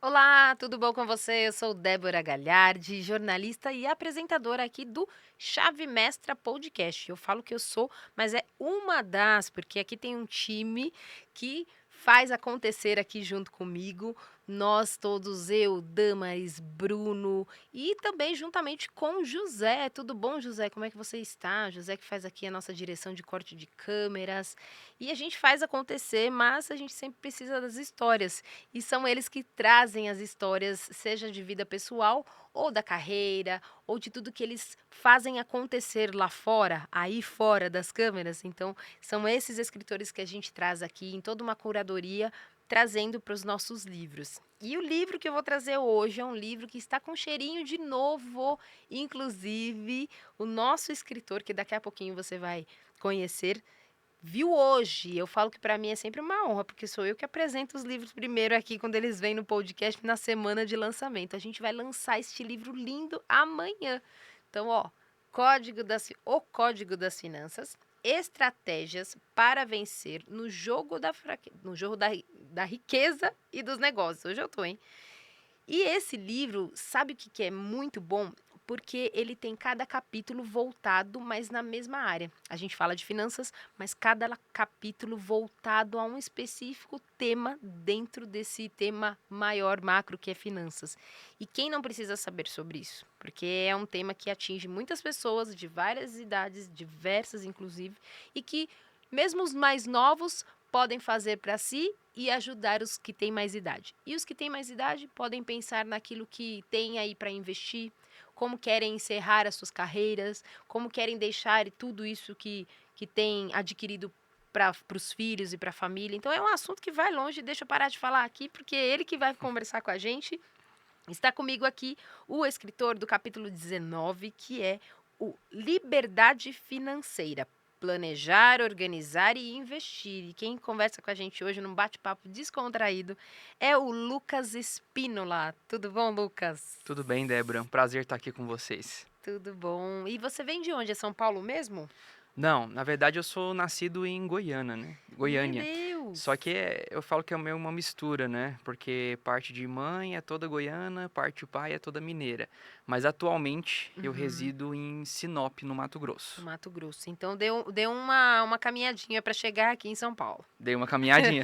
Olá, tudo bom com você? Eu sou Débora Galhardi, jornalista e apresentadora aqui do Chave Mestra Podcast. Eu falo que eu sou, mas é uma das, porque aqui tem um time que faz acontecer aqui junto comigo. Nós todos, eu, Damaris, Bruno e também juntamente com José. Tudo bom, José? Como é que você está? José que faz aqui a nossa direção de corte de câmeras. E a gente faz acontecer, mas a gente sempre precisa das histórias. E são eles que trazem as histórias, seja de vida pessoal, ou da carreira, ou de tudo que eles fazem acontecer lá fora, aí fora das câmeras. Então, são esses escritores que a gente traz aqui em toda uma curadoria, trazendo para os nossos livros. E o livro que eu vou trazer hoje é um livro que está com cheirinho de novo, inclusive o nosso escritor, que daqui a pouquinho você vai conhecer, viu hoje. Eu falo que para mim é sempre uma honra, porque sou eu que apresento os livros primeiro aqui quando eles vêm no podcast na semana de lançamento. A gente vai lançar este livro lindo amanhã. Então, ó, o Código das Finanças, estratégias para vencer no jogo no jogo da riqueza e dos negócios. Hoje eu tô, hein? E esse livro, sabe o que que é muito bom? Porque ele tem cada capítulo voltado, mas na mesma área. A gente fala de finanças, mas cada capítulo voltado a um específico tema dentro desse tema maior, macro, que é finanças. E quem não precisa saber sobre isso? Porque é um tema que atinge muitas pessoas de várias idades, diversas inclusive, e que mesmo os mais novos podem fazer para si e ajudar os que têm mais idade. E os que têm mais idade podem pensar naquilo que tem aí para investir, como querem encerrar as suas carreiras, como querem deixar tudo isso que têm adquirido para os filhos e para a família. Então é um assunto que vai longe, deixa eu parar de falar aqui, porque é ele que vai conversar com a gente. Está comigo aqui o escritor do capítulo 19, que é o Liberdade Financeira. Planejar, organizar e investir. E quem conversa com a gente hoje num bate-papo descontraído é o Lucas Espínola. Tudo bom, Lucas? Tudo bem, Débora? É um prazer estar aqui com vocês. Tudo bom. E você vem de onde? É São Paulo mesmo? Não, na verdade eu sou nascido em Goiânia, né? Meu Goiânia. Só Deus! que eu falo que é meio uma mistura, né? Porque parte de mãe é toda goiana, parte do pai é toda mineira. Mas atualmente eu Uhum. resido em Sinop, no Mato No Grosso. Mato Grosso. Então deu uma caminhadinha para chegar aqui em São Paulo. Dei uma caminhadinha.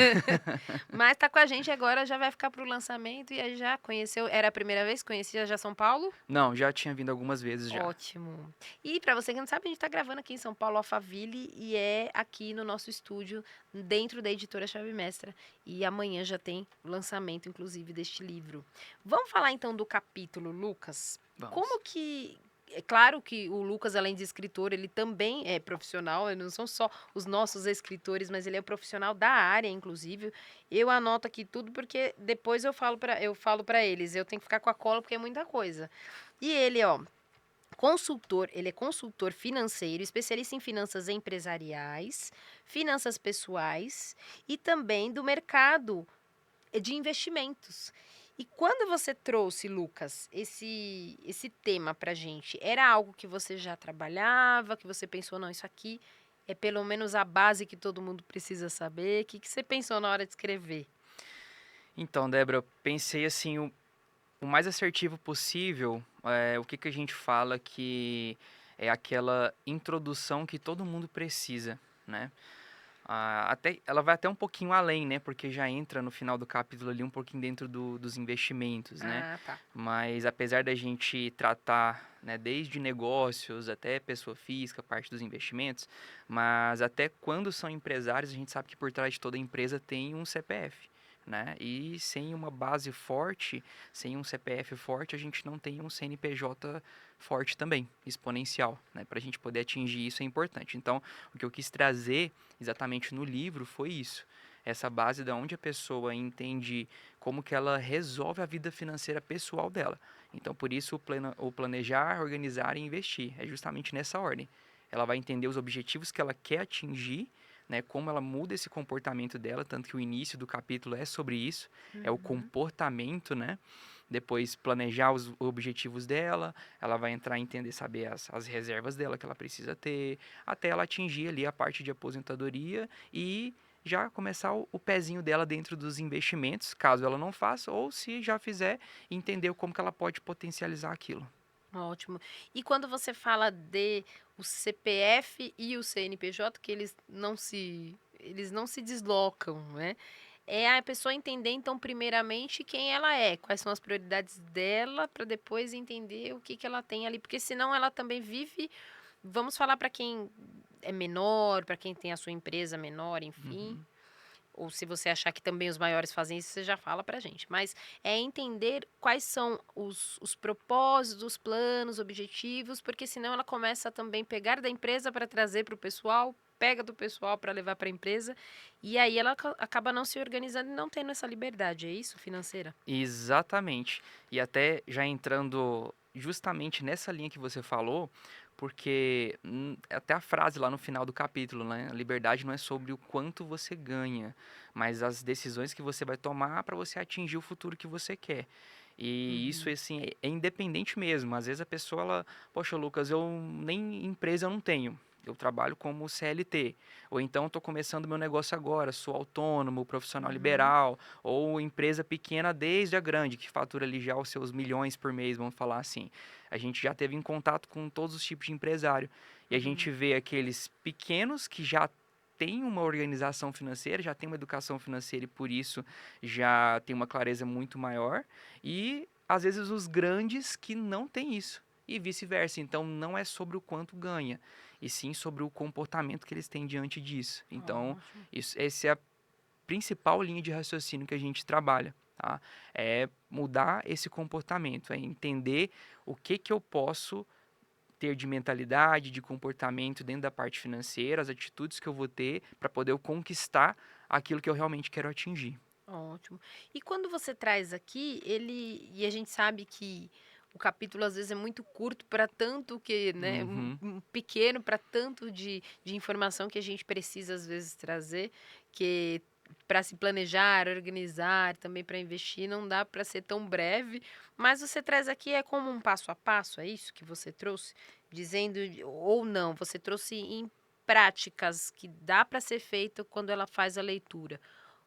Mas tá com a gente agora, já vai ficar pro lançamento e aí já conheceu. Era a primeira vez que conhecia já São Paulo? Não, já tinha vindo algumas vezes já. Ótimo. E para você que não sabe, a gente tá gravando aqui em São Paulo, Alphaville, e é aqui no nosso estúdio, dentro da editora Chave Mestra. E amanhã já tem o lançamento, inclusive, deste livro. Vamos falar então do capítulo, Lucas. Vamos. Como que. É claro que o Lucas, além de escritor, ele também é profissional, não são só os nossos escritores, mas ele é profissional da área, inclusive. Eu anoto aqui tudo porque depois eu falo para eles, eu tenho que ficar com a cola porque é muita coisa. E ele, ó, ele é consultor financeiro, especialista em finanças empresariais, finanças pessoais e também do mercado de investimentos. E quando você trouxe, Lucas, esse tema para gente, era algo que você já trabalhava, que você pensou, não, isso aqui é pelo menos a base que todo mundo precisa saber? O que você pensou na hora de escrever? Então, Débora, eu pensei assim, o mais assertivo possível, o que que a gente fala que é aquela introdução que todo mundo precisa, né? Ela vai até um pouquinho além, né? Porque já entra no final do capítulo ali um pouquinho dentro dos investimentos, né? Ah, tá. Mas apesar da gente tratar, né, desde negócios até pessoa física, parte dos investimentos, mas até quando são empresários, a gente sabe que por trás de toda empresa tem um CPF. Né? E sem uma base forte, sem um CPF forte, a gente não tem um CNPJ forte também, exponencial, né? Para a gente poder atingir isso é importante. Então, o que eu quis trazer exatamente no livro foi isso. Essa base da onde a pessoa entende como que ela resolve a vida financeira pessoal dela. Então, por isso, o planejar, organizar e investir é justamente nessa ordem. Ela vai entender os objetivos que ela quer atingir, né, como ela muda esse comportamento dela, tanto que o início do capítulo é sobre isso, é o Uhum. comportamento, né? Depois planejar os objetivos dela, ela vai entrar em entender, saber as reservas dela que ela precisa ter, até ela atingir ali a parte de aposentadoria e já começar o pezinho dela dentro dos investimentos, caso ela não faça, ou se já fizer, entender como que ela pode potencializar aquilo. Ótimo. E quando você fala de o CPF e o CNPJ, que eles não se deslocam, né, é a pessoa entender, então, primeiramente, quem ela é, quais são as prioridades dela, para depois entender o que que ela tem ali, porque senão ela também vive, vamos falar para quem é menor, para quem tem a sua empresa menor, enfim, Uhum. ou se você achar que também os maiores fazem isso, você já fala pra gente. Mas é entender quais são os propósitos, os planos, objetivos, porque senão ela começa a também pegar da empresa para trazer para o pessoal, pega do pessoal para levar para a empresa, e aí ela acaba não se organizando e não tendo essa liberdade, é isso, financeira? Exatamente. E até já entrando justamente nessa linha que você falou, porque até a frase lá no final do capítulo, né? A liberdade não é sobre o quanto você ganha, mas as decisões que você vai tomar para você atingir o futuro que você quer. E isso, Uhum. assim, é independente mesmo. Às vezes a pessoa, ela, poxa, Lucas, eu nem empresa eu não tenho. Eu trabalho como CLT. Ou então estou começando meu negócio agora, sou autônomo, profissional Uhum. liberal, ou empresa pequena desde a grande, que fatura ali já os seus milhões por mês, vamos falar assim. A gente já teve em contato com todos os tipos de empresário. E a gente Uhum. vê aqueles pequenos que já têm uma organização financeira, já têm uma educação financeira e por isso já tem uma clareza muito maior. E às vezes os grandes que não têm isso. E vice-versa. Então não é sobre o quanto ganha, e sim sobre o comportamento que eles têm diante disso. Então, Ótimo. essa é a principal linha de raciocínio que a gente trabalha, tá? É mudar esse comportamento, é entender o que que eu posso ter de mentalidade, de comportamento dentro da parte financeira, as atitudes que eu vou ter para poder eu conquistar aquilo que eu realmente quero atingir. Ótimo. E quando você traz aqui, a gente sabe que o capítulo às vezes é muito curto para tanto que, né, Uhum. pequeno para tanto de informação que a gente precisa às vezes trazer, que para se planejar, organizar, também para investir, não dá para ser tão breve, mas você traz aqui é como um passo a passo, é isso que você trouxe? Dizendo, ou não, você trouxe em práticas que dá para ser feito quando ela faz a leitura.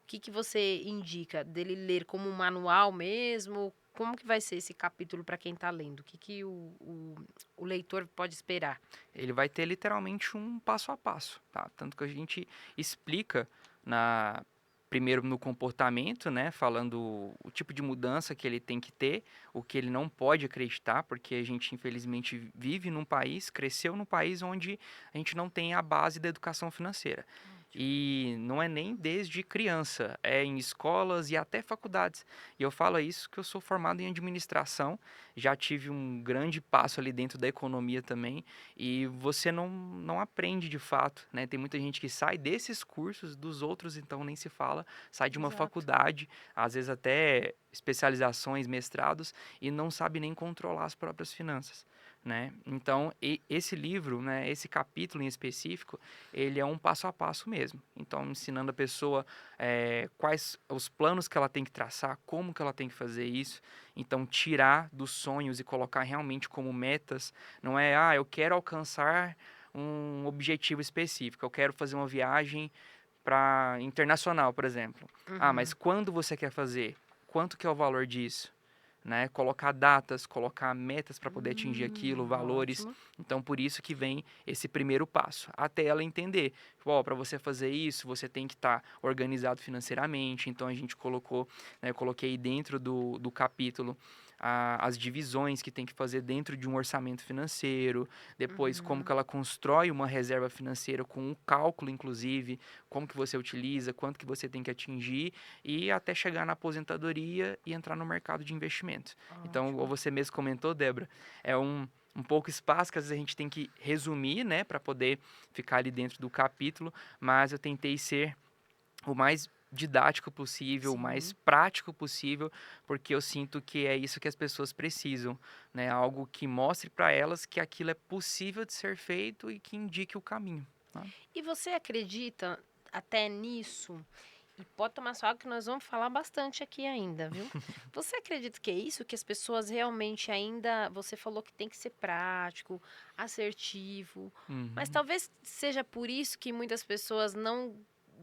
O que que você indica? Dele ler como um manual mesmo? Como que vai ser esse capítulo para quem está lendo? O que que o leitor pode esperar? Ele vai ter literalmente um passo a passo, tá? Tanto que a gente explica na primeiro no comportamento, né, falando o tipo de mudança que ele tem que ter, o que ele não pode acreditar, porque a gente infelizmente vive num país, cresceu num país onde a gente não tem a base da educação financeira. Ótimo. E não é nem desde criança, é em escolas e até faculdades. E eu falo isso que eu sou formado em administração, já tive um grande passo ali dentro da economia também, e você não aprende de fato, né? Tem muita gente que sai desses cursos, dos outros então nem se fala, sai de uma Exato. faculdade, às vezes até especializações, mestrados, e não sabe nem controlar as próprias finanças, né? Então, esse livro, né, esse capítulo em específico, ele é um passo a passo mesmo. Então, ensinando a pessoa quais os planos que ela tem que traçar, como que ela tem que fazer isso. Então, tirar dos sonhos e colocar realmente como metas. Não é, eu quero alcançar um objetivo específico, eu quero fazer uma viagem para internacional, por exemplo. Mas Uhum. quando você quer fazer? Quanto que é o valor disso? Né? Colocar datas, colocar metas para poder atingir aquilo, valores. Ótimo. Então, por isso que vem esse primeiro passo, até ela entender. Para você fazer isso, você tem que estar organizado financeiramente. Então, a gente colocou, né, eu coloquei dentro do capítulo as divisões que tem que fazer dentro de um orçamento financeiro, depois como que Uhum. ela constrói uma reserva financeira com um cálculo, inclusive, como que você utiliza, quanto que você tem que atingir e até chegar na aposentadoria e entrar no mercado de investimento. Então, ou Ótimo. você mesmo comentou, Débora, é um pouco espaço que às vezes a gente tem que resumir, né, para poder ficar ali dentro do capítulo, mas eu tentei ser o mais didático possível, o mais Sim. prático possível, porque eu sinto que é isso que as pessoas precisam, né? Algo que mostre para elas que aquilo é possível de ser feito e que indique o caminho, tá? E você acredita até nisso? E pode tomar sua água que nós vamos falar bastante aqui ainda, viu? Você acredita que é isso? Que as pessoas realmente ainda. Você falou que tem que ser prático, assertivo, mas Uhum. talvez seja por isso que muitas pessoas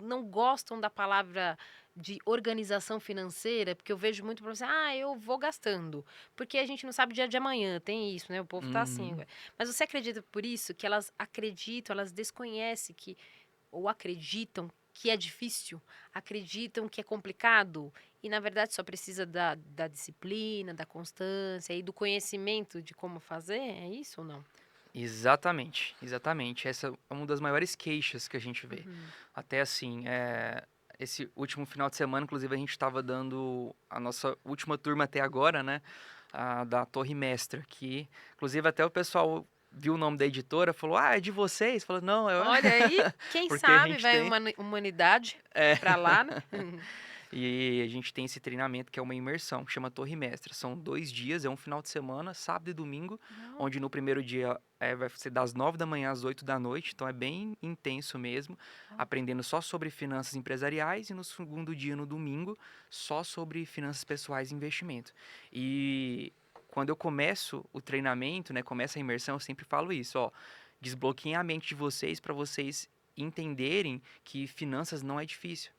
não gostam da palavra de organização financeira, porque eu vejo muito para você, eu vou gastando, porque a gente não sabe o dia de amanhã, tem isso, né? O povo tá assim. Uhum. Mas você acredita por isso que elas acreditam, elas desconhecem que ou acreditam que é difícil, acreditam que é complicado e na verdade só precisa da disciplina, da constância e do conhecimento de como fazer? É isso ou não? Exatamente, exatamente. Essa é uma das maiores queixas que a gente vê. Uhum. Até assim, esse último final de semana, inclusive, a gente estava dando a nossa última turma até agora, né? Da Torre Mestra, que inclusive até o pessoal viu o nome da editora, falou, é de vocês? Falou, não, Olha aí, quem porque a sabe gente vai tem. humanidade É, para lá, né? e a gente tem esse treinamento que é uma imersão, que chama Torre Mestra. São 2 dias, é um final de semana, sábado e domingo, Não. onde no primeiro dia vai ser das 9 da manhã às 8 da noite, então é bem intenso mesmo, aprendendo só sobre finanças empresariais, e no segundo dia, no domingo, só sobre finanças pessoais e investimento. E quando eu começo o treinamento, né, começa a imersão, eu sempre falo isso, ó, desbloqueiem a mente de vocês para vocês entenderem que finanças não é difícil.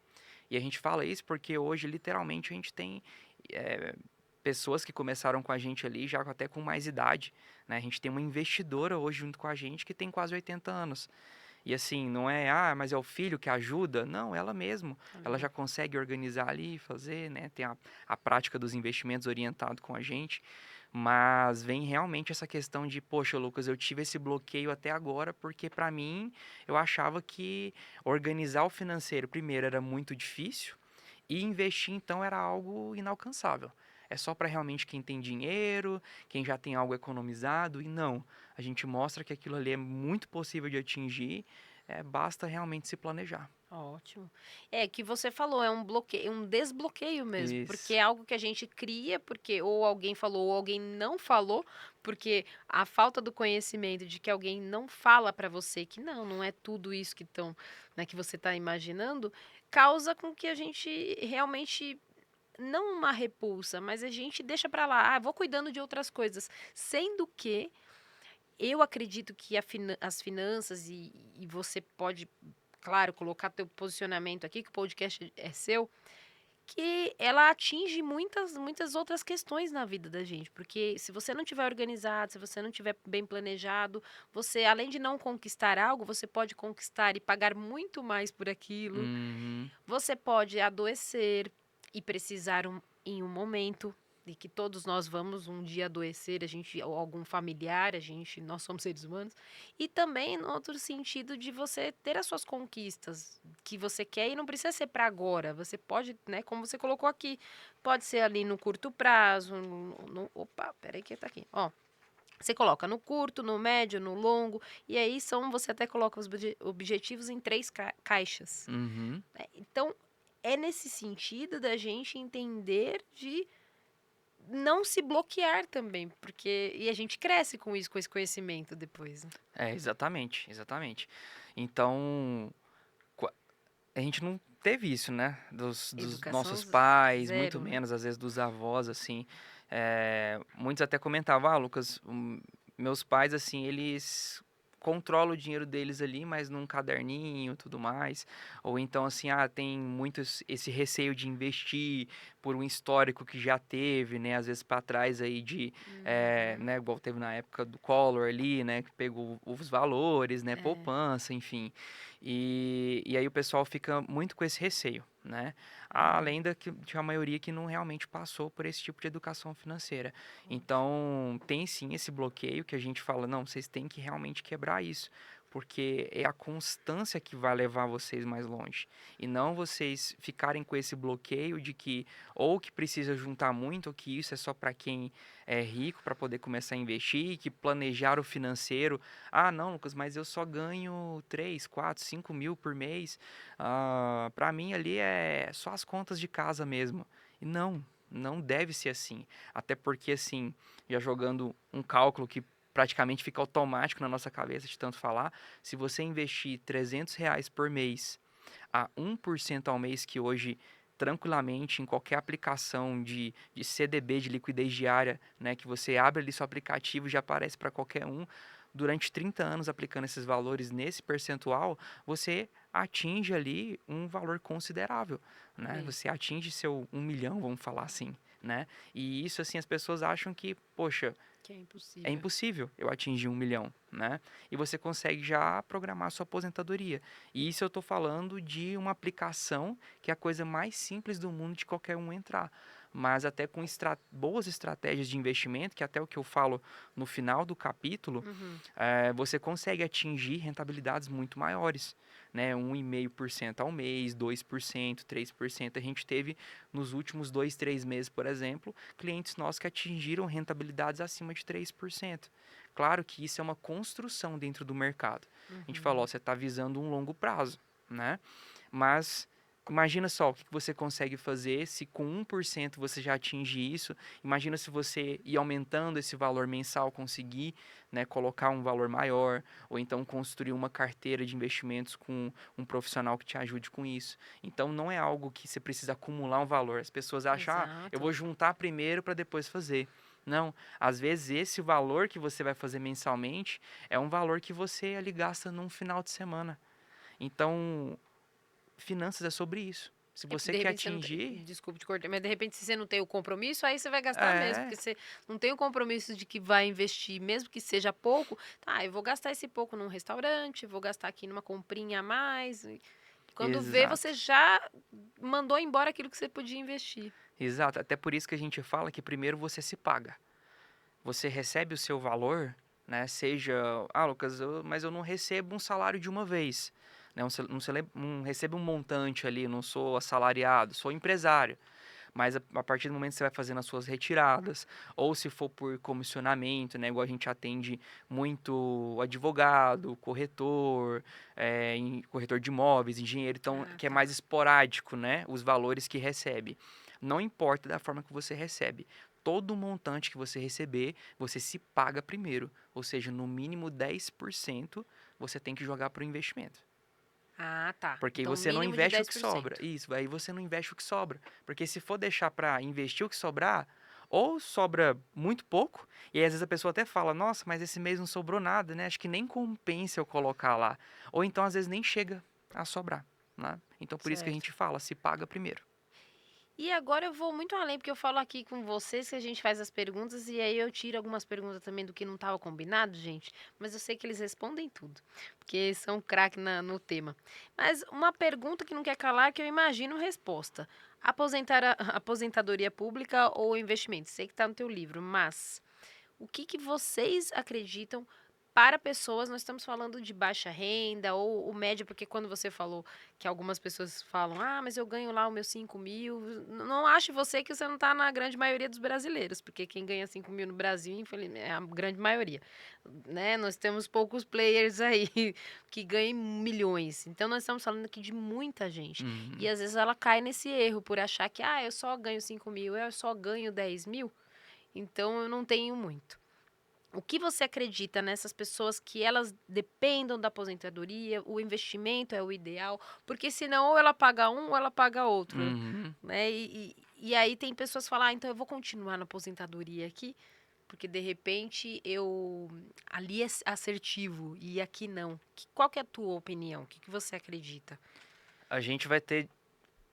E a gente fala isso porque hoje, literalmente, a gente tem eh, pessoas que começaram com a gente ali já até com mais idade, né? A gente tem uma investidora hoje junto com a gente que tem quase 80 anos. E assim, não é, mas é o filho que ajuda. Não, ela mesmo. Ela Ajuda. já consegue organizar ali, fazer, né? Tem a prática dos investimentos orientado com a gente. Mas vem realmente essa questão de, poxa, Lucas, eu tive esse bloqueio até agora porque para mim eu achava que organizar o financeiro primeiro era muito difícil e investir então era algo inalcançável. É só para realmente quem tem dinheiro, quem já tem algo economizado e não. A gente mostra que aquilo ali é muito possível de atingir, basta realmente se planejar. Ótimo. É que você falou, é um bloqueio, um desbloqueio mesmo, porque Isso. é algo que a gente cria, porque ou alguém falou ou alguém não falou, porque a falta do conhecimento de que alguém não fala para você que não é tudo isso que estão, né, que você está imaginando, causa com que a gente realmente não uma repulsa, mas a gente deixa para lá, vou cuidando de outras coisas, sendo que eu acredito que as finanças e você pode, claro, colocar teu posicionamento aqui, que o podcast é seu, que ela atinge muitas outras questões na vida da gente, porque se você não tiver organizado, se você não tiver bem planejado, você além de não conquistar algo, você pode conquistar e pagar muito mais por aquilo. Uhum. Você pode adoecer e precisar em um momento de que todos nós vamos um dia adoecer, a gente ou algum familiar, nós somos seres humanos, e também no outro sentido de você ter as suas conquistas que você quer e não precisa ser para agora. Você pode, né, como você colocou aqui, pode ser ali no curto prazo, opa, peraí que tá aqui, ó. Você coloca no curto, no médio, no longo, e aí você até coloca os objetivos em três caixas. Uhum. Então, é nesse sentido da gente entender de não se bloquear também, porque e a gente cresce com isso, com esse conhecimento depois, né? Exatamente, exatamente. Então, qua- a gente não teve isso, né? Dos Educação nossos pais, muito zero, né? menos, às vezes, dos avós, assim. Muitos até comentavam, Lucas, meus pais, assim, eles controlam o dinheiro deles ali, mas num caderninho, tudo mais. Ou então, assim, tem muito esse receio de investir por um histórico que já teve, né? Às vezes para trás aí de, Uhum. né? Igual teve na época do Collor ali, né? Que pegou os valores, né? É, Poupança, enfim. E aí o pessoal fica muito com esse receio, né? uhum. Além de a maioria que não realmente passou por esse tipo de educação financeira. Então, tem sim esse bloqueio que a gente fala, não, vocês têm que realmente quebrar isso, porque é a constância que vai levar vocês mais longe. E não vocês ficarem com esse bloqueio de que ou que precisa juntar muito, ou que isso é só para quem é rico para poder começar a investir, que planejar o financeiro. Não, Lucas, mas eu só ganho 3, 4, 5 mil por mês. Para mim ali é só as contas de casa mesmo. E não deve ser assim. Até porque, assim, já jogando um cálculo que praticamente fica automático na nossa cabeça de tanto falar, se você investir R$ 300 por mês a 1% ao mês, que hoje tranquilamente em qualquer aplicação de CDB, de liquidez diária, né, que você abre ali seu aplicativo e já aparece para qualquer um, durante 30 anos aplicando esses valores nesse percentual, você atinge ali um valor considerável, né? Isso. Você atinge seu 1 milhão, vamos falar assim, né? E isso, assim, as pessoas acham que, poxa, Que é é impossível. impossível eu atingir 1 milhão, né? E você consegue já programar a sua aposentadoria. E isso eu estou falando de uma aplicação que é a coisa mais simples do mundo de qualquer um entrar. Mas até com boas estratégias de investimento, que até o que eu falo no final do capítulo, Uhum. você consegue atingir rentabilidades muito maiores, né? 1,5% ao mês, 2%, 3%. A gente teve nos últimos 2, 3 meses, por exemplo, clientes nossos que atingiram rentabilidades acima de 3%. Claro que isso é uma construção dentro do mercado. A gente falou, Uhum. ó, você está visando um longo prazo, né? Mas imagina só o que você consegue fazer se com 1% você já atinge isso. Imagina se você ir aumentando esse valor mensal, conseguir, né, colocar um valor maior, ou então construir uma carteira de investimentos com um profissional que te ajude com isso. Então não é algo que você precisa acumular um valor. As pessoas acham, eu Exato. vou juntar primeiro para depois fazer. Não, às vezes esse valor que você vai fazer mensalmente é um valor que você ali gasta num final de semana. Então, finanças é sobre isso. Se É porque você de quer repente você não tem, atingir, desculpe te cortar, mas de repente se você não tem o compromisso, aí você vai gastar mesmo, é, porque você não tem o compromisso de que vai investir, mesmo que seja pouco, tá, eu vou gastar esse pouco num restaurante, vou gastar aqui numa comprinha a mais. E quando vê, você exato. já mandou embora aquilo que você podia investir. Exato, até por isso que a gente fala que primeiro você se paga. Você recebe o seu valor, né? Seja, Lucas, mas eu não recebo um salário de uma vez, né? Não recebo um montante ali, não sou assalariado, sou empresário. Mas a partir do momento que você vai fazendo as suas retiradas, ou se for por comissionamento, né? Igual a gente atende muito advogado, corretor, corretor de imóveis, engenheiro, então Ah, que é tá. mais esporádico, né? Os valores que recebe. Não importa da forma que você recebe. Todo montante que você receber, você se paga primeiro. Ou seja, no mínimo 10% você tem que jogar para o investimento. Ah, tá. Porque Então, você não mínimo de investe o dez que por sobra. cento. Isso, aí você não investe o que sobra. Porque se for deixar para investir o que sobrar, ou sobra muito pouco, e aí às vezes a pessoa até fala, nossa, mas esse mês não sobrou nada, né? Acho que nem compensa eu colocar lá. Ou então às vezes nem chega a sobrar, né? Então por isso que a Certo. gente fala, se paga primeiro. E agora eu vou muito além, porque eu falo aqui com vocês que a gente faz as perguntas e aí eu tiro algumas perguntas também do que não estava combinado, gente. Mas eu sei que eles respondem tudo, porque são craque no tema. Mas uma pergunta que não quer calar, que eu imagino resposta. Aposentadoria pública ou investimento? Sei que está no teu livro, mas o que que vocês acreditam para pessoas, nós estamos falando de baixa renda ou o médio, porque quando você falou que algumas pessoas falam, ah, mas eu ganho lá os meus 5 mil, não ache você que você não está na grande maioria dos brasileiros, porque quem ganha 5 mil no Brasil, infelizmente, é a grande maioria, né? Nós temos poucos players aí que ganham milhões, então nós estamos falando aqui de muita gente, e Uhum. às vezes ela cai nesse erro por achar que, ah, eu só ganho 5 mil, eu só ganho 10 mil, então eu não tenho muito. O que você acredita nessas pessoas que elas dependam da aposentadoria, o investimento é o ideal, porque senão ou ela paga um ou ela paga outro, Uhum. né? E aí tem pessoas que falam, ah, então eu vou continuar na aposentadoria aqui, porque de repente eu ali é assertivo e aqui não. Qual que é a tua opinião? O que que você acredita? A gente vai ter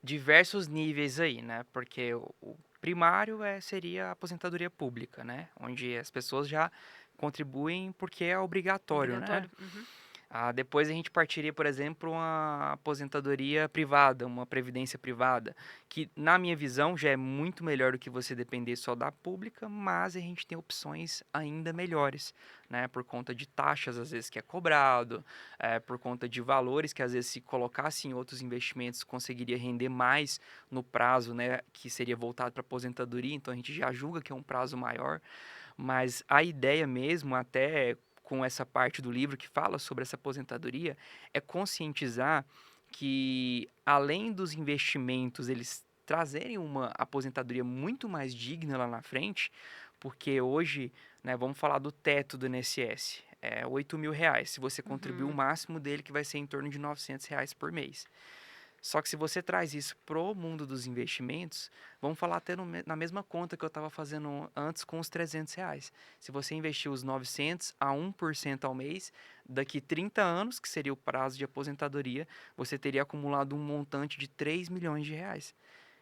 diversos níveis aí, né? Porque o primário seria a aposentadoria pública, né? Onde as pessoas já contribuem porque é obrigatório, né? Obrigatório? Uhum. Depois a gente partiria, por exemplo, uma aposentadoria privada, uma previdência privada, que na minha visão já é muito melhor do que você depender só da pública, mas a gente tem opções ainda melhores, né? Por conta de taxas às vezes que é cobrado, por conta de valores que às vezes se colocasse em outros investimentos conseguiria render mais no prazo, né? Que seria voltado para aposentadoria, então a gente já julga que é um prazo maior. Mas a ideia mesmo, até com essa parte do livro que fala sobre essa aposentadoria, é conscientizar que além dos investimentos eles trazerem uma aposentadoria muito mais digna lá na frente, porque hoje, né, vamos falar do teto do INSS, é R$ 8.000, se você contribuir o Uhum. máximo dele que vai ser em torno de R$ 900 por mês. Só que se você traz isso pro mundo dos investimentos, vamos falar até na mesma conta que eu estava fazendo antes com os R$ 300. Se você investir os 900 a 1% ao mês, daqui 30 anos, que seria o prazo de aposentadoria, você teria acumulado um montante de R$ 3 milhões.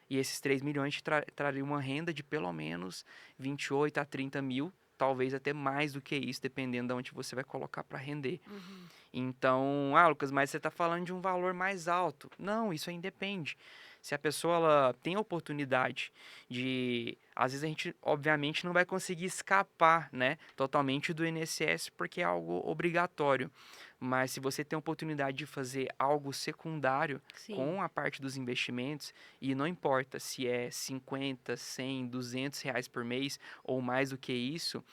E esses 3 milhões te trariam uma renda de pelo menos 28 a 30 mil, talvez até mais do que isso, dependendo de onde você vai colocar para render. Uhum. Então, Lucas, mas você está falando de um valor mais alto. Não, isso aí depende. Se a pessoa ela tem a oportunidade de, às vezes a gente obviamente não vai conseguir escapar, né, totalmente do INSS porque é algo obrigatório. Mas se você tem a oportunidade de fazer algo secundário Sim. com a parte dos investimentos, e não importa se é 50, 100, R$ 200 por mês ou mais do que isso,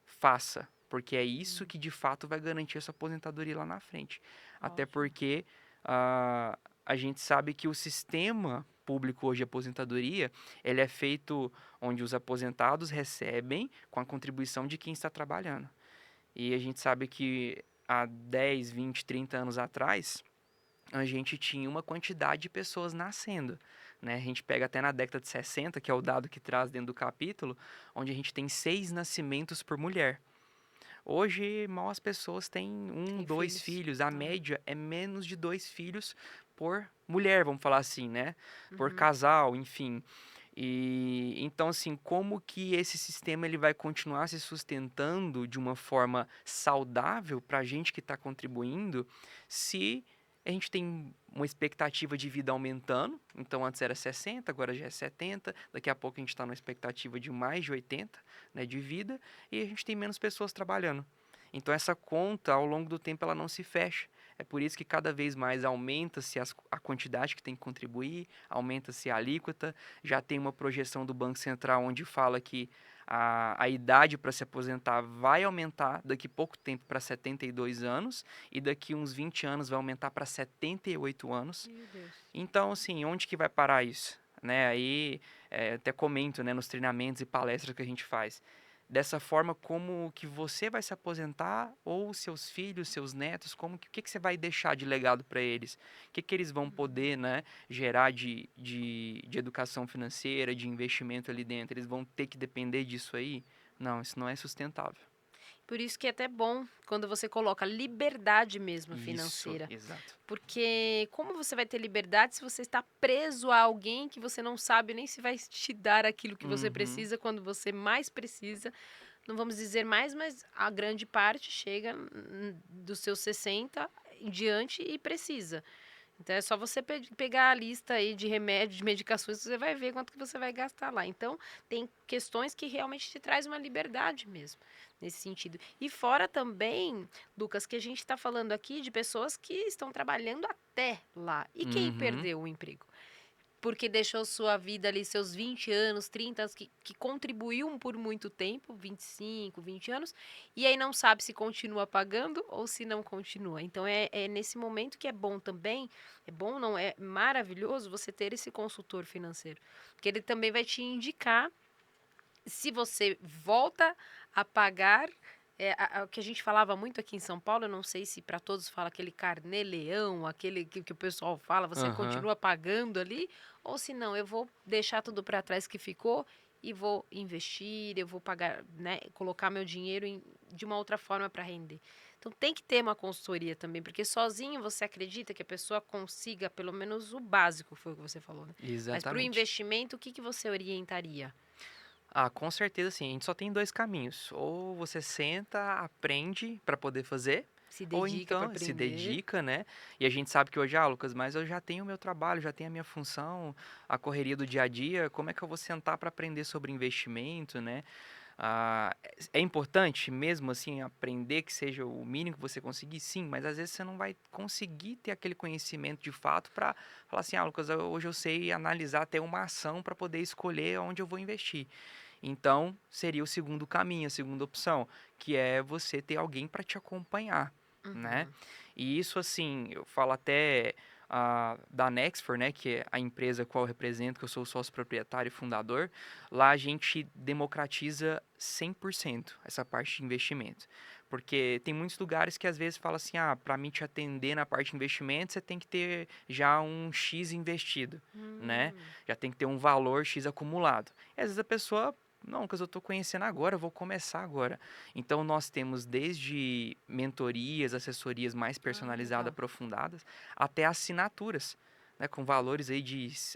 faça, porque é isso que de fato vai garantir a sua aposentadoria lá na frente. Até Ótimo. porque a gente sabe que o sistema público hoje de aposentadoria, ele é feito onde os aposentados recebem com a contribuição de quem está trabalhando. E a gente sabe que há 10, 20, 30 anos atrás, a gente tinha uma quantidade de pessoas nascendo. Né? A gente pega até na década de 60, que é o dado que traz dentro do capítulo, onde a gente tem 6 nascimentos por mulher. Hoje, mal as pessoas têm Tem 2 filhos. filhos. A média é menos de 2 filhos por mulher, vamos falar assim, né? Por Uhum. casal, enfim. E então, assim, como que esse sistema ele vai continuar se sustentando de uma forma saudável para a gente que está contribuindo, se a gente tem uma expectativa de vida aumentando, então antes era 60, agora já é 70, daqui a pouco a gente está numa expectativa de mais de 80, né, de vida, e a gente tem menos pessoas trabalhando. Então essa conta, ao longo do tempo, ela não se fecha. É por isso que cada vez mais aumenta-se a quantidade que tem que contribuir, aumenta-se a alíquota, já tem uma projeção do Banco Central onde fala que a idade para se aposentar vai aumentar daqui a pouco tempo para 72 anos e daqui uns 20 anos vai aumentar para 78 anos. Meu Deus. Então, assim, onde que vai parar isso? Né? Aí, até comento, né, nos treinamentos e palestras que a gente faz. Dessa forma, como que você vai se aposentar ou seus filhos, seus netos, o que você vai deixar de legado para eles? O que eles vão poder, né, gerar de educação financeira, de investimento ali dentro? Eles vão ter que depender disso aí? Não, isso não é sustentável. Por isso que é até bom quando você coloca liberdade mesmo Isso, financeira. exato. Porque como você vai ter liberdade se você está preso a alguém que você não sabe nem se vai te dar aquilo que você Uhum. precisa quando você mais precisa? Não vamos dizer mais, mas a grande parte chega dos seus 60 em diante e precisa. Então é só você pegar a lista aí de remédios, de medicações, você vai ver quanto que você vai gastar lá. Então, tem questões que realmente te traz uma liberdade mesmo, nesse sentido. E fora também, Lucas, que a gente está falando aqui de pessoas que estão trabalhando até lá. E quem Uhum. perdeu o emprego? Porque deixou sua vida ali, seus 20 anos, 30 anos, que contribuiu por muito tempo, 25, 20 anos, e aí não sabe se continua pagando ou se não continua. Então é nesse momento que é bom também, é bom, não, é maravilhoso você ter esse consultor financeiro, porque ele também vai te indicar se você volta a pagar o que a gente falava muito aqui em São Paulo, eu não sei se para todos fala aquele carnê-leão, aquele que o pessoal fala, você Aham. continua pagando ali, ou se não, eu vou deixar tudo para trás que ficou e vou investir, eu vou pagar, né, colocar meu dinheiro de uma outra forma para render. Então tem que ter uma consultoria também, porque sozinho você acredita que a pessoa consiga pelo menos o básico, foi o que você falou, né? Mas para o Exatamente. investimento, o que você orientaria? Com certeza sim. A gente só tem 2 caminhos. Ou você senta, aprende para poder fazer, Se ou dedica para então se aprender. dedica, né? E a gente sabe que hoje, Lucas, mas eu já tenho o meu trabalho, já tenho a minha função, a correria do dia a dia, como é que eu vou sentar para aprender sobre investimento, né? É importante mesmo assim aprender que seja o mínimo que você conseguir, sim, mas às vezes você não vai conseguir ter aquele conhecimento de fato para falar assim, Lucas, hoje eu sei analisar até uma ação para poder escolher onde eu vou investir. Então, seria o segundo caminho, a segunda opção, que é você ter alguém para te acompanhar, né? Uhum. E isso, assim, eu falo até da Nexfor, né, que é a empresa qual eu represento, que eu sou sócio proprietário e fundador, lá a gente democratiza 100% essa parte de investimento. Porque tem muitos lugares que às vezes fala assim, para mim te atender na parte de investimento, você tem que ter já um X investido, né? Hum, Já tem que ter um valor X acumulado. E às vezes a pessoa, não, Lucas, eu estou conhecendo agora, eu vou começar agora. Então nós temos desde mentorias, assessorias mais personalizadas, legal. aprofundadas, até assinaturas, né, com valores aí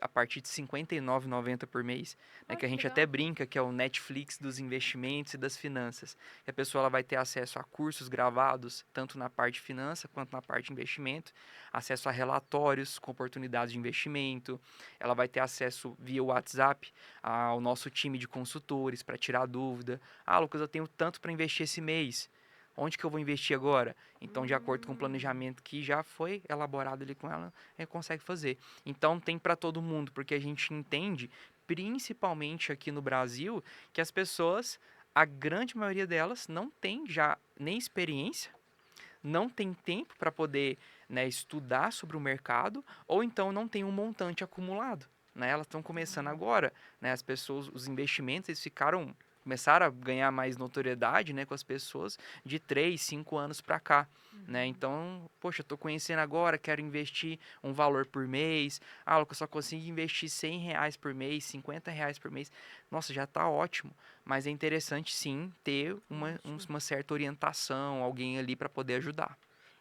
a partir de R$ 59,90 por mês, né, Ah, que a que gente até legal. brinca que é o Netflix dos investimentos e das finanças. E a pessoa ela vai ter acesso a cursos gravados, tanto na parte de finança quanto na parte de investimento, acesso a relatórios com oportunidades de investimento, ela vai ter acesso via WhatsApp ao nosso time de consultores para tirar dúvida. Ah, Lucas, eu tenho tanto para investir esse mês. Onde que eu vou investir agora? Então, de acordo com o Hum, planejamento que já foi elaborado ali com ela, a gente consegue fazer. Então, tem para todo mundo, porque a gente entende, principalmente aqui no Brasil, que as pessoas, a grande maioria delas, não tem já nem experiência, não tem tempo para poder, né, estudar sobre o mercado, ou então não tem um montante acumulado, né? Elas estão começando ah, agora, né? As pessoas, os investimentos, eles começaram a ganhar mais notoriedade, né, com as pessoas de 3, 5 anos para cá. Né? uhum. Então, poxa, eu tô conhecendo agora, quero investir um valor por mês. Ah, eu só consigo investir R$ 100 por mês, R$ 50 por mês. Nossa, já tá ótimo. Mas é interessante sim ter Ótimo. uma certa orientação, alguém ali para poder ajudar.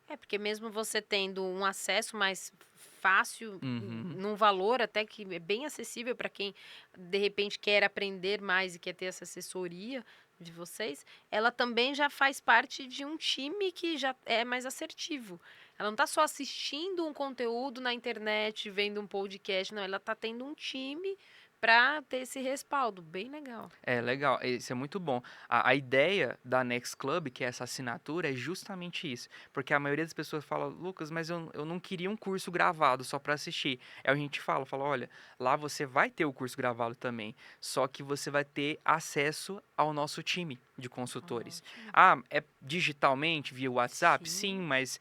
É, porque mesmo você tendo um acesso mais fácil, Uhum. num valor até que é bem acessível para quem de repente quer aprender mais e quer ter essa assessoria de vocês, ela também já faz parte de um time que já é mais assertivo. Ela não está só assistindo um conteúdo na internet, vendo um podcast, não, ela está tendo um time para ter esse respaldo, bem legal. É legal, isso é muito bom. A ideia da Next Club, que é essa assinatura, é justamente isso. Porque a maioria das pessoas fala, Lucas, mas eu não queria um curso gravado só para assistir. Aí a gente fala, olha, lá você vai ter o curso gravado também, só que você vai ter acesso ao nosso time de consultores. Ótimo. Ah, é digitalmente, via WhatsApp? Sim, Sim, mas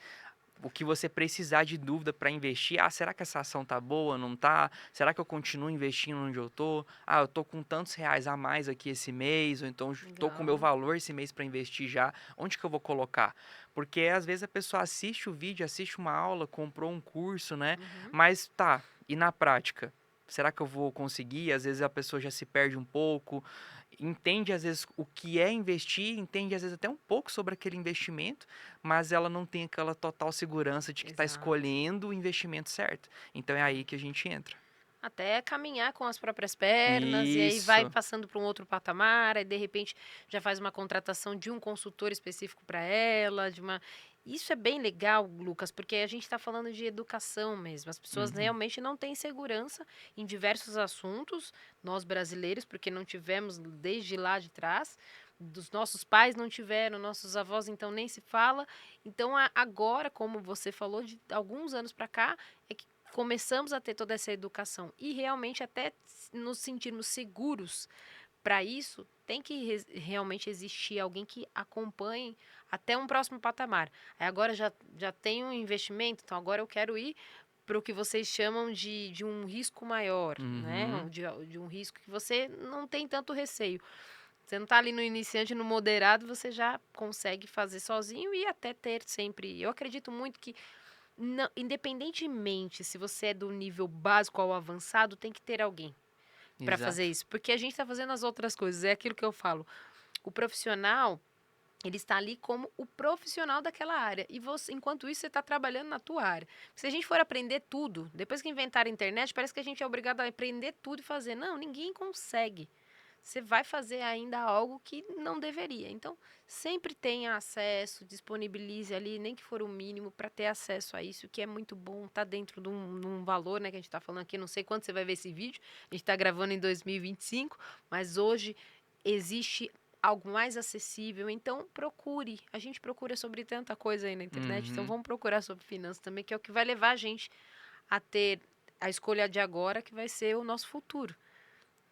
o que você precisar de dúvida para investir. Ah, será que essa ação tá boa, não tá? Será que eu continuo investindo onde eu tô? Ah, eu tô com tantos reais a mais aqui esse mês, ou então tô com o meu legal. valor esse mês para investir já. Onde que eu vou colocar? Porque às vezes a pessoa assiste o vídeo, assiste uma aula, comprou um curso, né? Uhum. Mas tá, e na prática? Será que eu vou conseguir? Às vezes a pessoa já se perde um pouco, entende às vezes o que é investir, entende às vezes até um pouco sobre aquele investimento, mas ela não tem aquela total segurança de que está Exato. escolhendo o investimento certo. Então é aí que a gente entra. Até caminhar com as próprias pernas, e aí vai Isso. passando para um outro patamar, aí de repente já faz uma contratação de um consultor específico para ela, de uma. Isso é bem legal, Lucas, porque a gente está falando de educação mesmo. As pessoas Uhum. realmente não têm segurança em diversos assuntos, nós brasileiros, porque não tivemos desde lá de trás, dos nossos pais não tiveram, nossos avós então nem se fala. Então agora, como você falou, de alguns anos para cá, é que começamos a ter toda essa educação e realmente até nos sentirmos seguros para isso, tem que realmente existir alguém que acompanhe até um próximo patamar. Aí agora já tem um investimento, então agora eu quero ir para o que vocês chamam de um risco maior, né? Uhum. De um risco que você não tem tanto receio. Você não está ali no iniciante, no moderado, você já consegue fazer sozinho e até ter sempre. Eu acredito muito que não, independentemente se você é do nível básico ao avançado, tem que ter alguém para fazer Exato. isso, porque a gente está fazendo as outras coisas. É aquilo que eu falo. O profissional, ele está ali como o profissional daquela área. E você, enquanto isso, você está trabalhando na tua área. Se a gente for aprender tudo, depois que inventaram a internet, parece que a gente é obrigado a aprender tudo e fazer. Não, ninguém consegue. Você vai fazer ainda algo que não deveria. Então, sempre tenha acesso, disponibilize ali, nem que for o mínimo, para ter acesso a isso, que é muito bom, tá dentro de um valor, né, que a gente está falando aqui. Não sei quando você vai ver esse vídeo, a gente está gravando em 2025, mas hoje existe algo mais acessível, então procure. A gente procura sobre tanta coisa aí na internet, então Uhum. vamos procurar sobre finanças também, que é o que vai levar a gente a ter a escolha de agora, que vai ser o nosso futuro,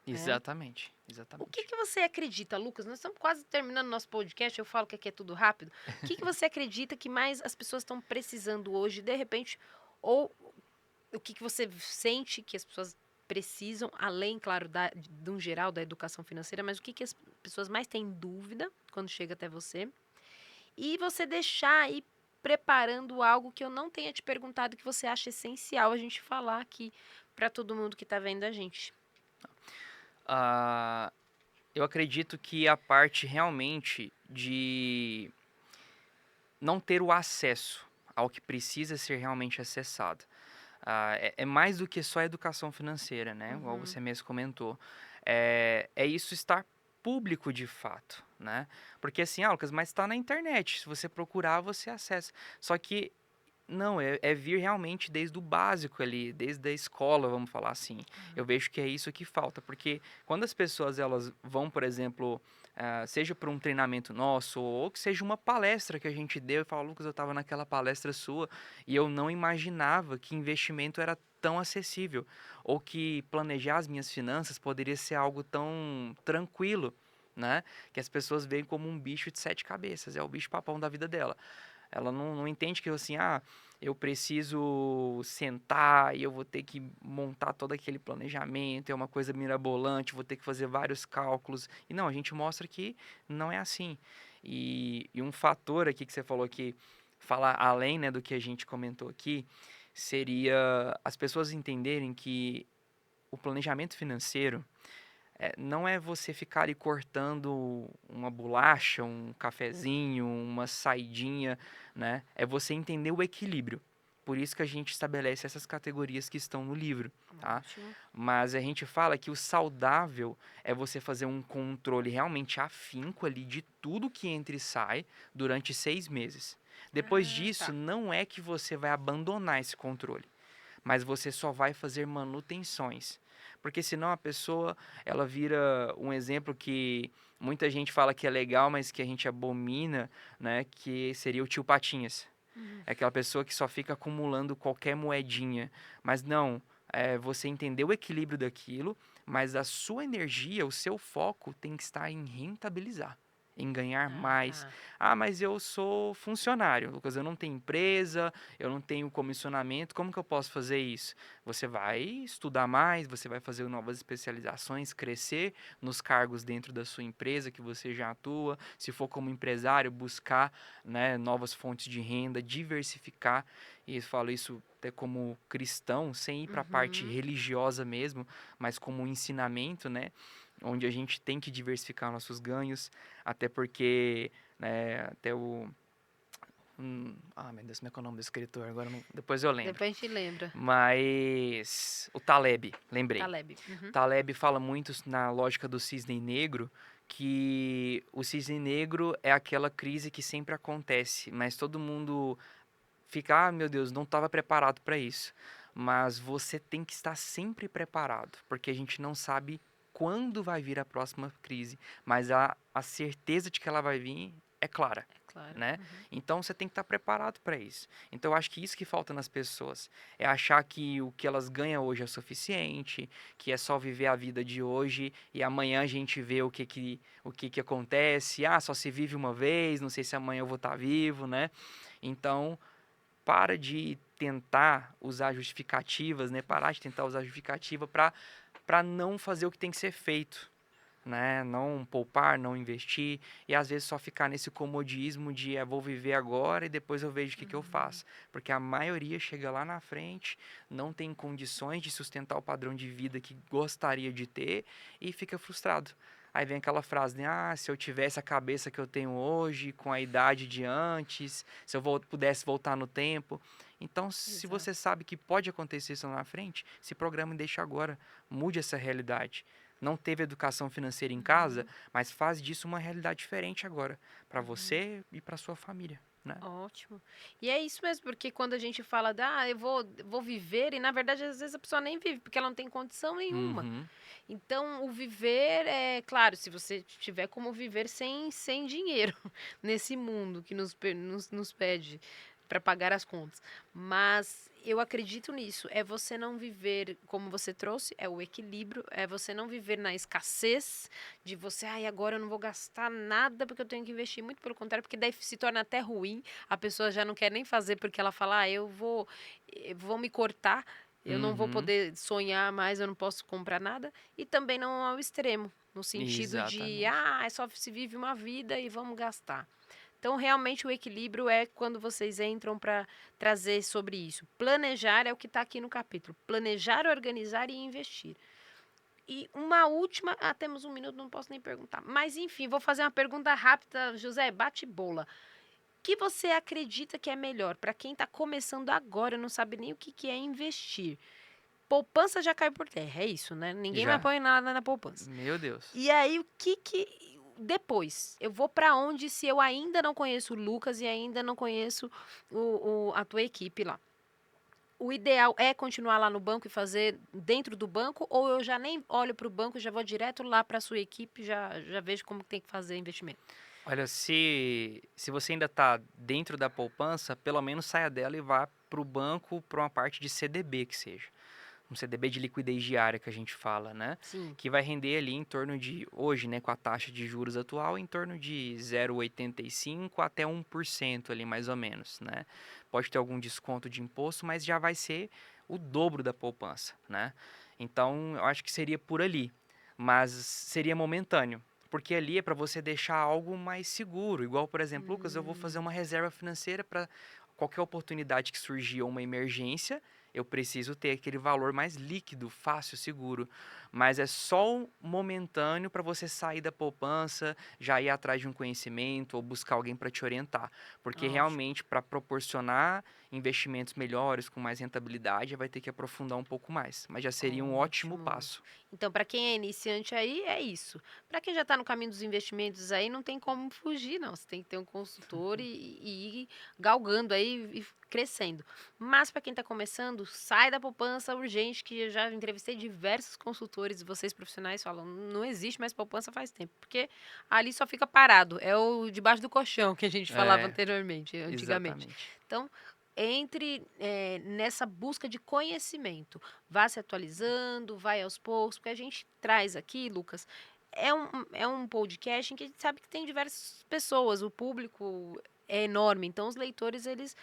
né? Exatamente. O que Exatamente. que você acredita, Lucas? Nós estamos quase terminando nosso podcast. Eu falo que aqui é tudo rápido. O que que você acredita que mais as pessoas estão precisando hoje, de repente, ou o que que você sente que as pessoas precisam, além, claro, de um geral da educação financeira, mas o que que as pessoas mais têm dúvida quando chega até você? E você deixar aí preparando algo que eu não tenha te perguntado que você acha essencial a gente falar aqui para todo mundo que está vendo a gente. Ah, eu acredito que a parte realmente de não ter o acesso ao que precisa ser realmente acessado. É mais do que só a educação financeira, né? Igual Uhum. você mesmo comentou. É isso estar público de fato, né? Porque assim, Lucas, mas está na internet. Se você procurar, você acessa. Só que não, é vir realmente desde o básico ali, desde a escola, vamos falar assim. Eu vejo que é isso que falta, porque quando as pessoas elas vão, por exemplo, seja para um treinamento nosso, ou que seja uma palestra que a gente deu, e fala, Lucas, eu estava naquela palestra sua e eu não imaginava que investimento era tão acessível, ou que planejar as minhas finanças poderia ser algo tão tranquilo, né? Que as pessoas veem como um bicho de sete cabeças, é o bicho papão da vida dela. Ela não entende que assim, eu preciso sentar e eu vou ter que montar todo aquele planejamento, é uma coisa mirabolante, vou ter que fazer vários cálculos. E não, a gente mostra que não é assim. E um fator aqui que você falou que falar além, né, do que a gente comentou aqui, seria as pessoas entenderem que o planejamento financeiro não é você ficar ali cortando uma bolacha, um cafezinho, uma saidinha, né? É você entender o equilíbrio. Por isso que a gente estabelece essas categorias que estão no livro, tá? Ótimo. Mas a gente fala que o saudável é você fazer um controle realmente afinco ali de tudo que entra e sai durante 6 meses. Depois Ah, disso, tá. não é que você vai abandonar esse controle, mas você só vai fazer manutenções. Porque senão a pessoa, ela vira um exemplo que muita gente fala que é legal, mas que a gente abomina, né, que seria o tio Patinhas. Uhum. É aquela pessoa que só fica acumulando qualquer moedinha. Mas não, você entender o equilíbrio daquilo, mas a sua energia, o seu foco tem que estar em rentabilizar, em ganhar Ah, mais. tá. Ah, mas eu sou funcionário, Lucas, eu não tenho empresa, eu não tenho comissionamento, como que eu posso fazer isso? Você vai estudar mais, você vai fazer novas especializações, crescer nos cargos dentro da sua empresa que você já atua. Se for como empresário, buscar, né, novas fontes de renda, diversificar. E eu falo isso até como cristão, sem ir para a parte Uhum. religiosa mesmo, mas como um ensinamento, né? Onde a gente tem que diversificar nossos ganhos, até porque, né, até o. Meu Deus, como é que é o nome do escritor? Agora depois eu lembro. Depois a gente lembra. Mas o Taleb, lembrei. Taleb. Uhum. Taleb fala muito na lógica do cisne negro, que o cisne negro é aquela crise que sempre acontece, mas todo mundo fica, meu Deus, não estava preparado para isso. Mas você tem que estar sempre preparado, porque a gente não sabe quando vai vir a próxima crise, mas a certeza de que ela vai vir é clara. É claro. Né? Uhum. Então você tem que estar preparado para isso. Então eu acho que isso que falta nas pessoas é achar que o que elas ganham hoje é suficiente, que é só viver a vida de hoje e amanhã a gente vê o que acontece. Ah, só se vive uma vez, não sei se amanhã eu vou estar vivo, né? Então para de tentar usar justificativas, né? Parar de tentar usar justificativa para não fazer o que tem que ser feito, né? Não poupar, não investir e às vezes só ficar nesse comodismo de vou viver agora e depois eu vejo o que eu faço, porque a maioria chega lá na frente, não tem condições de sustentar o padrão de vida que gostaria de ter e fica frustrado. Aí vem aquela frase, né? Ah, se eu tivesse a cabeça que eu tenho hoje, com a idade de antes, se eu pudesse voltar no tempo. Então, se você Exato. sabe que pode acontecer isso lá na frente, se programa e deixa agora. Mude essa realidade. Não teve educação financeira em casa, Uhum. mas faz disso uma realidade diferente agora, para Uhum. você e para sua família, né? Ótimo. E é isso mesmo, porque quando a gente fala, eu vou viver, e na verdade às vezes a pessoa nem vive, porque ela não tem condição nenhuma. Uhum. Então, o viver é, claro, se você tiver como viver sem dinheiro nesse mundo que nos pede para pagar as contas. Mas eu acredito nisso. É você não viver, como você trouxe, é o equilíbrio, é você não viver na escassez de você, agora eu não vou gastar nada porque eu tenho que investir. Muito pelo contrário, porque daí se torna até ruim. A pessoa já não quer nem fazer porque ela fala, eu vou me cortar Eu não vou Uhum. poder sonhar mais, eu não posso comprar nada. E também não ao extremo, no sentido de, Exatamente. é só se vive uma vida e vamos gastar. Então, realmente, o equilíbrio é quando vocês entram para trazer sobre isso. Planejar é o que está aqui no capítulo. Planejar, organizar e investir. E uma última. Temos um minuto, não posso nem perguntar. Mas, enfim, vou fazer uma pergunta rápida, José, bate-bola. O que você acredita que é melhor para quem está começando agora, não sabe nem o que é investir? Poupança já caiu por terra, é isso, né? Ninguém mais Já. põe nada na poupança. Meu Deus. E aí, o que depois? Eu vou para onde se eu ainda não conheço o Lucas e ainda não conheço a tua equipe lá? O ideal é continuar lá no banco e fazer dentro do banco, ou eu já nem olho para o banco, já vou direto lá para a sua equipe, já vejo como tem que fazer investimento? Olha, se você ainda está dentro da poupança, pelo menos saia dela e vá para o banco para uma parte de CDB que seja. Um CDB de liquidez diária que a gente fala, né? Sim. Que vai render ali em torno de, hoje, né, com a taxa de juros atual, em torno de 0,85 até 1% ali, mais ou menos, né? Pode ter algum desconto de imposto, mas já vai ser o dobro da poupança, né? Então, eu acho que seria por ali, mas seria momentâneo. Porque ali é para você deixar algo mais seguro. Igual, por exemplo, Lucas, eu vou fazer Hum, uma reserva financeira para qualquer oportunidade que surgir ou uma emergência, eu preciso ter aquele valor mais líquido, fácil, seguro. Mas é só um momentâneo para você sair da poupança, já ir atrás de um conhecimento ou buscar alguém para te orientar. Porque ótimo. realmente, para proporcionar investimentos melhores, com mais rentabilidade, vai ter que aprofundar um pouco mais. Mas já seria um ótimo Ótimo. passo. Então, para quem é iniciante aí, é isso. Para quem já está no caminho dos investimentos aí, não tem como fugir, não. Você tem que ter um consultor e ir galgando aí e crescendo. Mas para quem está começando, sai da poupança urgente, que eu já entrevistei diversos consultores e vocês profissionais falam, não existe mais poupança faz tempo, porque ali só fica parado. É o debaixo do colchão que a gente falava É, antigamente. exatamente. Então, entre nessa busca de conhecimento. Vá se atualizando, vai aos poucos, porque a gente traz aqui, Lucas, é um podcast em que a gente sabe que tem diversas pessoas, o público é enorme, então os leitores eles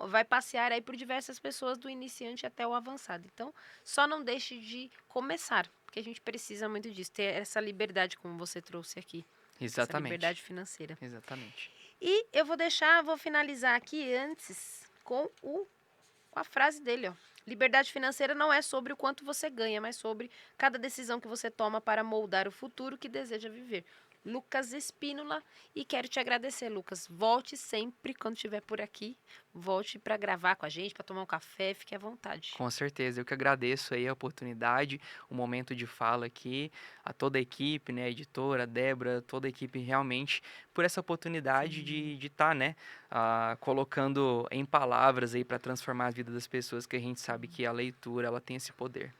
vai passear aí por diversas pessoas, do iniciante até o avançado. Então, só não deixe de começar, porque a gente precisa muito disso, ter essa liberdade como você trouxe aqui, essa Exatamente. liberdade financeira. Exatamente. E vou finalizar aqui antes com a frase dele, ó. Liberdade financeira não é sobre o quanto você ganha, mas sobre cada decisão que você toma para moldar o futuro que deseja viver. Lucas Espínola, e quero te agradecer, Lucas. Volte sempre quando estiver por aqui. Volte para gravar com a gente, para tomar um café, fique à vontade. Com certeza, eu que agradeço aí a oportunidade, o momento de fala aqui, a toda a equipe, né, a editora, a Débora, toda a equipe realmente por essa oportunidade Sim. de estar, né, colocando em palavras aí para transformar a vida das pessoas, que a gente sabe que a leitura, ela tem esse poder.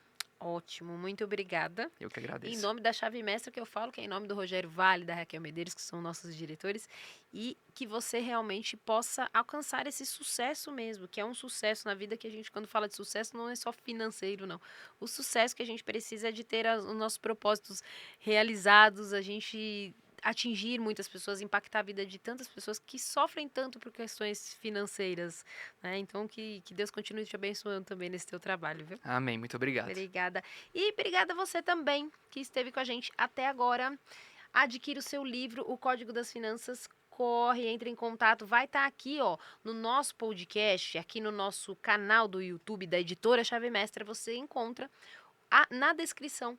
Ótimo, muito obrigada. Eu que Em agradeço. nome da Chave Mestra, que eu falo, que é em nome do Rogério Vale, da Raquel Medeiros, que são nossos diretores, e que você realmente possa alcançar esse sucesso mesmo, que é um sucesso na vida, que a gente, quando fala de sucesso, não é só financeiro, não. O sucesso que a gente precisa é de ter os nossos propósitos realizados, a gente atingir muitas pessoas, impactar a vida de tantas pessoas que sofrem tanto por questões financeiras, né? Então, que Deus continue te abençoando também nesse teu trabalho, viu? Amém, muito obrigado. Obrigada. E obrigada a você também que esteve com a gente até agora. Adquira o seu livro, O Código das Finanças. Corre, entre em contato. Vai estar aqui, ó, no nosso podcast, aqui no nosso canal do YouTube da Editora Chave Mestra. Você encontra na descrição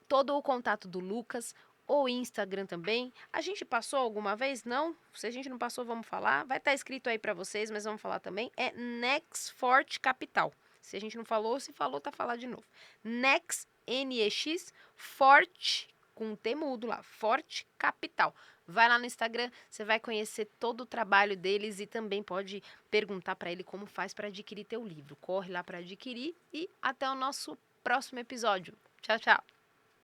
todo o contato do Lucas, o Instagram também. A gente passou alguma vez? Não? Se a gente não passou, vamos falar. Vai estar escrito aí para vocês, mas vamos falar também. É Nexfort Capital. Se a gente não falou, se falou, tá falar de novo. Nex, N-E-X, Forte, com T mudo lá, Forte Capital. Vai lá no Instagram, você vai conhecer todo o trabalho deles e também pode perguntar para ele como faz para adquirir teu livro. Corre lá para adquirir e até o nosso próximo episódio. Tchau, tchau.